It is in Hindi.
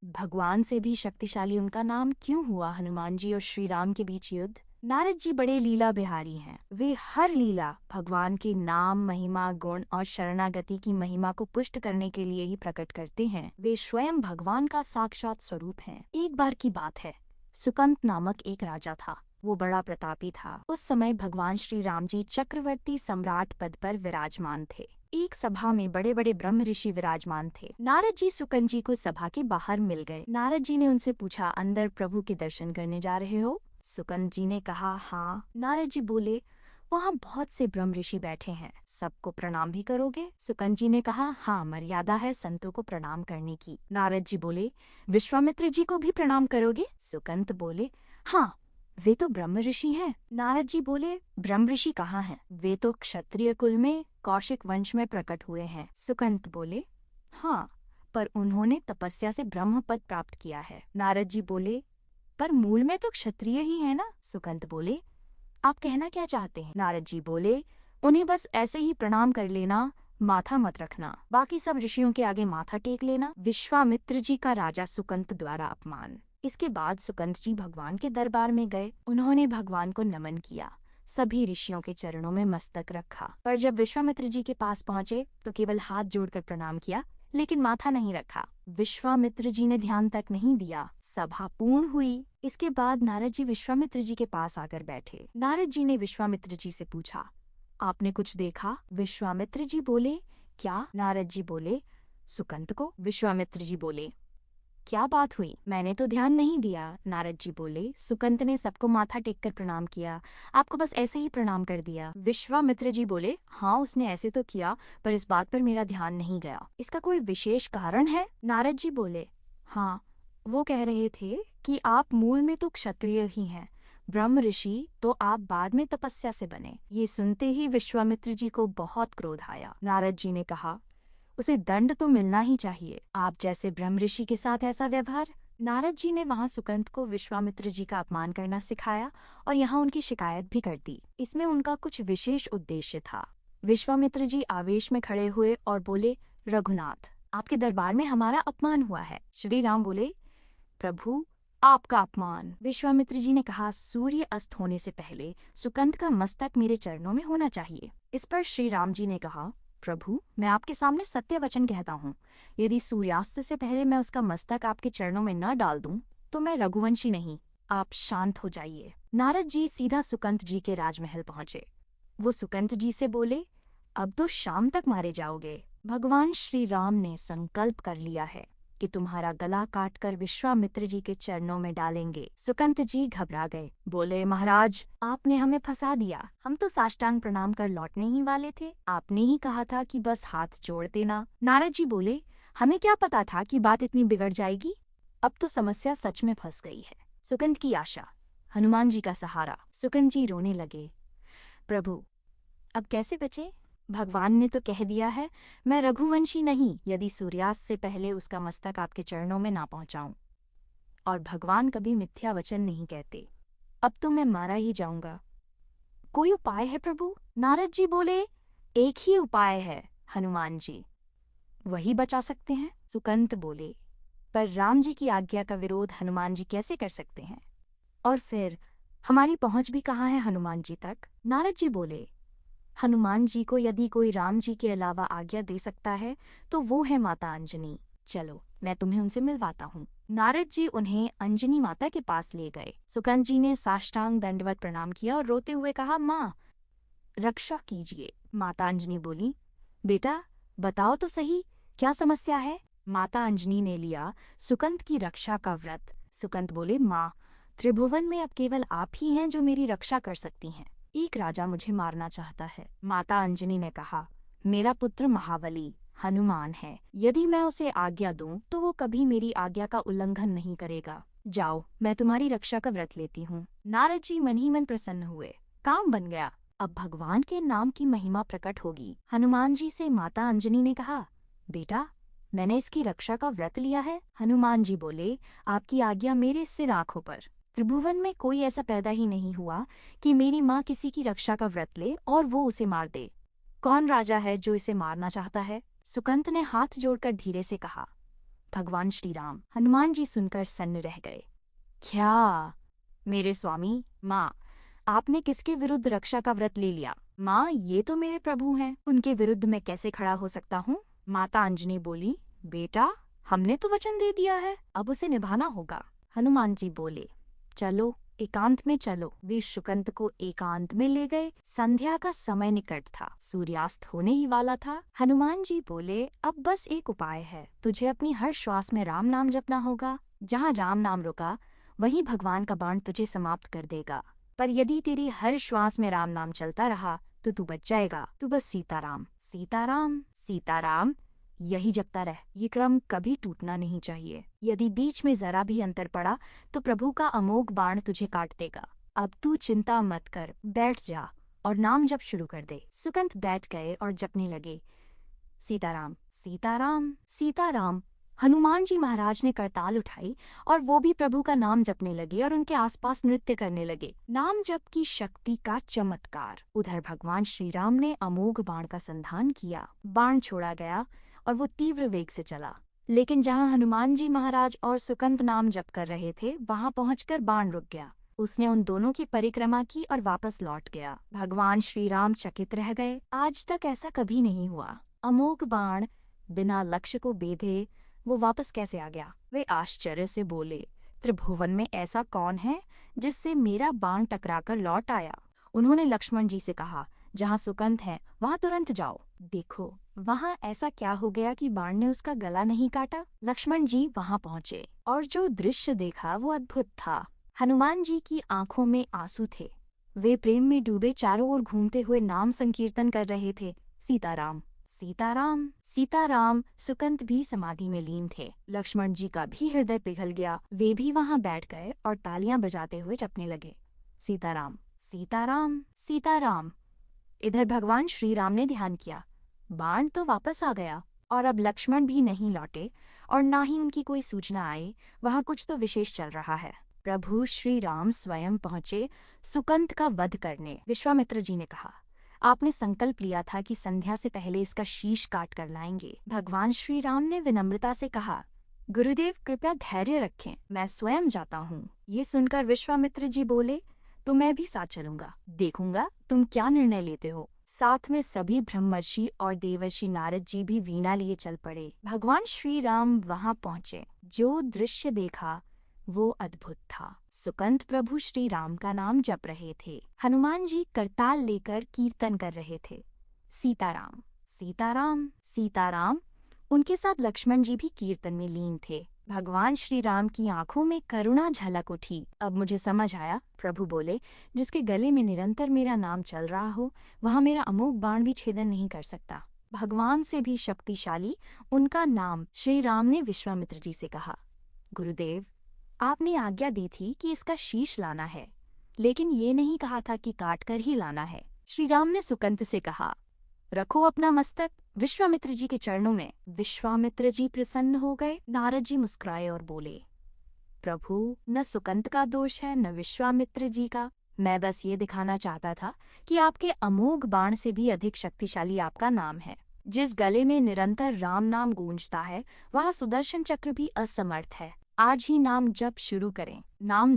भगवान से भी शक्तिशाली उनका नाम क्यों हुआ? हनुमान जी और श्री राम के बीच युद्ध। नारद जी बड़े लीला बिहारी हैं। वे हर लीला भगवान के नाम, महिमा, गुण और शरणागति की महिमा को पुष्ट करने के लिए ही प्रकट करते हैं। वे स्वयं भगवान का साक्षात स्वरूप हैं। एक बार की बात है, सुकंत नामक एक राजा था। वो बड़ा प्रतापी था। उस समय भगवान श्री राम जी चक्रवर्ती सम्राट पद पर विराजमान थे। एक सभा में बड़े बड़े ब्रह्म ऋषि विराजमान थे। नारद जी सुकंत जी को सभा के बाहर मिल गए। नारद जी ने उनसे पूछा, अंदर प्रभु के दर्शन करने जा रहे हो? सुकंत जी ने कहा, हाँ। नारद जी बोले, वहाँ बहुत से ब्रह्म ऋषि बैठे हैं, सबको प्रणाम भी करोगे? सुकंत जी ने कहा, हाँ, मर्यादा है संतों को प्रणाम करने की। नारद जी बोले, विश्वामित्र जी को भी प्रणाम करोगे? सुकंत बोले, हाँ, वे तो ब्रह्म ऋषि हैं। नारद जी बोले, ब्रह्म ऋषि कहाँ हैं? वे तो क्षत्रिय कुल में कौशिक वंश में प्रकट हुए हैं। सुकंत बोले, हाँ, पर उन्होंने तपस्या से ब्रह्म पद प्राप्त किया है। नारद जी बोले, पर मूल में तो क्षत्रिय ही है ना? सुकंत बोले, आप कहना क्या चाहते हैं? नारद जी बोले, उन्हें बस ऐसे ही प्रणाम कर लेना, माथा मत रखना, बाकी सब ऋषियों के आगे माथा टेक लेना। विश्वामित्र जी का राजा सुकंत द्वारा अपमान। इसके बाद सुकंत जी भगवान के दरबार में गए। उन्होंने भगवान को नमन किया, सभी ऋषियों के चरणों में मस्तक रखा। पर जब विश्वामित्र जी के पास पहुंचे तो केवल हाथ जोड़कर प्रणाम किया, लेकिन माथा नहीं रखा। विश्वामित्र जी ने ध्यान तक नहीं दिया। सभा पूर्ण हुई। इसके बाद नारद जी विश्वामित्र जी के पास आकर बैठे। नारद जी ने विश्वामित्र जी से पूछा, आपने कुछ देखा? विश्वामित्र जी बोले, क्या? नारद जी बोले, सुकंत को। विश्वामित्र जी बोले, क्या बात हुई? मैंने तो ध्यान नहीं दिया। नारद जी बोले, सुकंत ने सबको माथा टेककर प्रणाम किया, आपको बस ऐसे ही प्रणाम कर दिया। विश्वामित्र जी बोले, हाँ, उसने ऐसे तो किया, पर इस बात पर मेरा ध्यान नहीं गया। इसका कोई विशेष कारण है? नारद जी बोले, हाँ, वो कह रहे थे कि आप मूल में तो क्षत्रिय ही हैं, ब्रह्म ऋषि तो आप बाद में तपस्या से बने। ये सुनते ही विश्वामित्र जी को बहुत क्रोध आया। नारद जी ने कहा, उसे दंड तो मिलना ही चाहिए, आप जैसे ब्रह्म ऋषि के साथ ऐसा व्यवहार। नारद जी ने वहां सुकंत को विश्वामित्र जी का अपमान करना सिखाया और यहाँ उनकी शिकायत भी कर दी। इसमें उनका कुछ विशेष उद्देश्य था। विश्वामित्र जी आवेश में खड़े हुए और बोले, रघुनाथ, आपके दरबार में हमारा अपमान हुआ है। श्री राम बोले, प्रभु, आपका अपमान। विश्वामित्र जी ने कहा, सूर्य अस्त होने से पहले सुकंत का मस्तक मेरे चरणों में होना चाहिए। इस पर श्री राम जी ने कहा, प्रभु, मैं आपके सामने सत्य वचन कहता हूँ, यदि सूर्यास्त से पहले मैं उसका मस्तक आपके चरणों में न डाल दूं, तो मैं रघुवंशी नहीं। आप शांत हो जाइए। नारद जी सीधा सुकंत जी के राजमहल पहुंचे। वो सुकंत जी से बोले, अब तो शाम तक मारे जाओगे। भगवान श्री राम ने संकल्प कर लिया है कि तुम्हारा गला काटकर विश्वामित्र जी के चरणों में डालेंगे। सुकंत जी घबरा गए, बोले, महाराज, आपने हमें फंसा दिया। हम तो साष्टांग प्रणाम कर लौटने ही वाले थे। आपने ही कहा था कि बस हाथ जोड़ देना। नारद जी बोले, हमें क्या पता था कि बात इतनी बिगड़ जाएगी। अब तो समस्या सच में फंस गई है। सुकंत की आशा, हनुमान जी का सहारा। सुकंत जी रोने लगे, प्रभु, अब कैसे बचे? भगवान ने तो कह दिया है, मैं रघुवंशी नहीं यदि सूर्यास्त से पहले उसका मस्तक आपके चरणों में ना पहुंचाऊं। और भगवान कभी मिथ्या वचन नहीं कहते। अब तो मैं मारा ही जाऊंगा। कोई उपाय है प्रभु? नारद जी बोले, एक ही उपाय है, हनुमान जी, वही बचा सकते हैं। सुकंत बोले, पर राम जी की आज्ञा का विरोध हनुमान जी कैसे कर सकते हैं? और फिर हमारी पहुंच भी कहाँ है हनुमान जी तक? नारद जी बोले, हनुमान जी को यदि कोई राम जी के अलावा आज्ञा दे सकता है तो वो है माता अंजनी। चलो, मैं तुम्हें उनसे मिलवाता हूँ। नारद जी उन्हें अंजनी माता के पास ले गए। सुकंत जी ने साष्टांग दंडवत प्रणाम किया और रोते हुए कहा, माँ, रक्षा कीजिए। माता अंजनी बोली, बेटा, बताओ तो सही, क्या समस्या है? माता अंजनी ने लिया सुकंत की रक्षा का व्रत। सुकंत बोले, माँ, त्रिभुवन में अब केवल आप ही हैं जो मेरी रक्षा कर सकती हैं। एक राजा मुझे मारना चाहता है। माता अंजनी ने कहा, मेरा पुत्र महाबली हनुमान है, यदि मैं उसे आज्ञा दूं तो वो कभी मेरी आज्ञा का उल्लंघन नहीं करेगा। जाओ, मैं तुम्हारी रक्षा का व्रत लेती हूँ। नारद जी मन ही मन प्रसन्न हुए। काम बन गया। अब भगवान के नाम की महिमा प्रकट होगी। हनुमान जी से माता अंजनी ने कहा, बेटा, मैंने इसकी रक्षा का व्रत लिया है। हनुमान जी बोले, आपकी आज्ञा मेरे सिर आंखों पर। त्रिभुवन में कोई ऐसा पैदा ही नहीं हुआ कि मेरी माँ किसी की रक्षा का व्रत ले और वो उसे मार दे। कौन राजा है जो इसे मारना चाहता है? सुकंत ने हाथ जोड़कर धीरे से कहा, भगवान श्री राम। हनुमान जी सुनकर सन्न रह गए। क्या? मेरे स्वामी, माँ, आपने किसके विरुद्ध रक्षा का व्रत ले लिया? माँ, ये तो मेरे प्रभु हैं, उनके विरुद्ध मैं कैसे खड़ा हो सकता हूँ? माता अंजनी बोली, बेटा, हमने तो वचन दे दिया है, अब उसे निभाना होगा। हनुमान जी बोले, चलो एकांत में चलो। वे सुकंत को एकांत में ले गए। संध्या का समय निकट था, सूर्यास्त होने ही वाला था। हनुमान जी बोले, अब बस एक उपाय है, तुझे अपनी हर श्वास में राम नाम जपना होगा। जहाँ राम नाम रुका वहीं भगवान का बाण तुझे समाप्त कर देगा, पर यदि तेरी हर श्वास में राम नाम चलता रहा तो तू बच जाएगा। तू बस सीताराम सीताराम सीताराम यही जपता रह। ये क्रम कभी टूटना नहीं चाहिए। यदि बीच में जरा भी अंतर पड़ा तो प्रभु का अमोघ बाण तुझे काट देगा। अब तू चिंता मत कर, बैठ जा और नाम जप शुरू कर दे। सुकंत बैठ गए और जपने लगे, सीताराम सीताराम सीताराम। हनुमान जी महाराज ने करताल उठाई और वो भी प्रभु का नाम जपने लगे और उनके आसपास नृत्य करने लगे। नाम जप की शक्ति का चमत्कार। उधर भगवान श्री राम ने अमोघ बाण का संधान किया। बाण छोड़ा गया और वो तीव्र वेग से चला, लेकिन जहां हनुमान जी महाराज और सुकंत नाम जप कर रहे थे वहां पहुंचकर बाण रुक गया। उसने उन दोनों की परिक्रमा की और वापस लौट गया। भगवान श्री राम चकित रह गए। आज तक ऐसा कभी नहीं हुआ। अमोघ बाण बिना लक्ष्य को बेधे वो वापस कैसे आ गया? वे आश्चर्य से बोले, त्रिभुवन में ऐसा कौन है जिससे मेरा बाण टकराकर लौट आया? उन्होंने लक्ष्मण जी से कहा, जहाँ सुकंत है वहाँ तुरंत जाओ, देखो वहाँ ऐसा क्या हो गया कि बाण ने उसका गला नहीं काटा। लक्ष्मण जी वहाँ पहुँचे और जो दृश्य देखा वो अद्भुत था। हनुमान जी की आंखों में आंसू थे। वे प्रेम में डूबे चारों ओर घूमते हुए नाम संकीर्तन कर रहे थे, सीताराम सीताराम सीताराम। सुकंत भी समाधि में लीन थे। लक्ष्मण जी का भी हृदय पिघल गया। वे भी वहाँ बैठ गए और तालियां बजाते हुए जपने लगे, सीताराम सीताराम सीताराम। इधर भगवान श्री राम ने ध्यान किया, बाण तो वापस आ गया और अब लक्ष्मण भी नहीं लौटे और ना ही उनकी कोई सूचना आई। वहाँ कुछ तो विशेष चल रहा है। प्रभु श्री राम स्वयं पहुंचे सुकंत का वध करने। विश्वामित्र जी ने कहा, आपने संकल्प लिया था कि संध्या से पहले इसका शीश काट कर लाएंगे। भगवान श्री राम ने विनम्रता से कहा, गुरुदेव कृपया धैर्य रखें, मैं स्वयं जाता हूँ। ये सुनकर विश्वामित्र जी बोले, तो मैं भी साथ चलूंगा, देखूंगा तुम क्या निर्णय लेते हो। साथ में सभी ब्रह्मर्षि और देवर्षि नारद जी भी वीणा लिए चल पड़े। भगवान श्री राम वहां पहुंचे। जो दृश्य देखा वो अद्भुत था। सुकंत प्रभु श्री राम का नाम जप रहे थे। हनुमान जी करताल लेकर कीर्तन कर रहे थे, सीताराम सीताराम सीताराम। उनके साथ लक्ष्मण जी भी कीर्तन में लीन थे। भगवान श्री राम की आंखों में करुणा झलक उठी। अब मुझे समझ आया, प्रभु बोले, जिसके गले में निरंतर मेरा नाम चल रहा हो वहाँ मेरा अमोघ बाण भी छेदन नहीं कर सकता। भगवान से भी शक्तिशाली उनका नाम। श्री राम ने विश्वामित्र जी से कहा, गुरुदेव आपने आज्ञा दी थी कि इसका शीश लाना है, लेकिन ये नहीं कहा था कि काट कर ही लाना है। श्री राम ने सुकंत से कहा, रखो अपना मस्तक विश्वामित्र जी के चरणों में। विश्वामित्र जी प्रसन्न हो गए। नारद जी मुस्कुराए और बोले, प्रभु न सुकंत का दोष है न विश्वामित्र जी का। मैं बस ये दिखाना चाहता था कि आपके अमोघ बाण से भी अधिक शक्तिशाली आपका नाम है। जिस गले में निरंतर राम नाम गूंजता है वहाँ सुदर्शन चक्र भी असमर्थ है। आज ही नाम जप शुरू करें। नाम